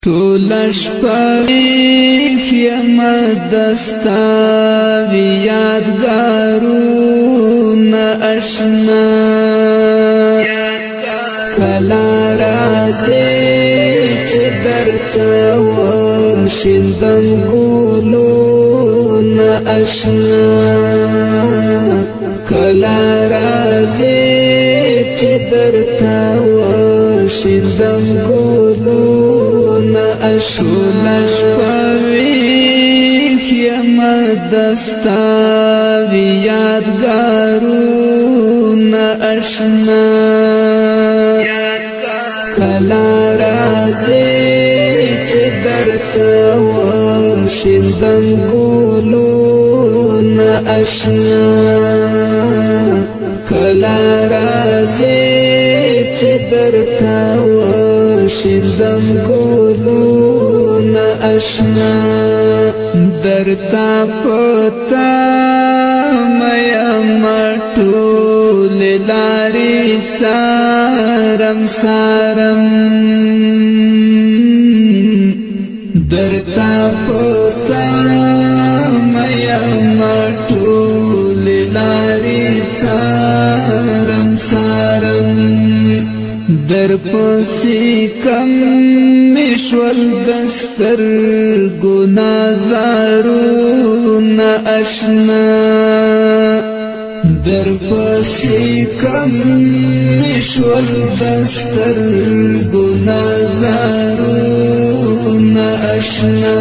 ټول شپه یم دستا یادګارونه آشنا کله راځي چې درته ورشیندم ګلونه آشنا کله راځي چې درته ورشیندم ګلونه آشنا شپه یم دستا یادګارونه آشنا کله راځي چې درته ورشیندم ګلونه آشنا کله راځي چې درته ورشیندم ګلونه آشنا درته پتا میا ټول لارې سارم سارم درته پتا میا ټول لارې سارم سارم در پسې کم مشول دستر گنازارونه آشنا در پسې کم مشول دستر گنازارونه آشنا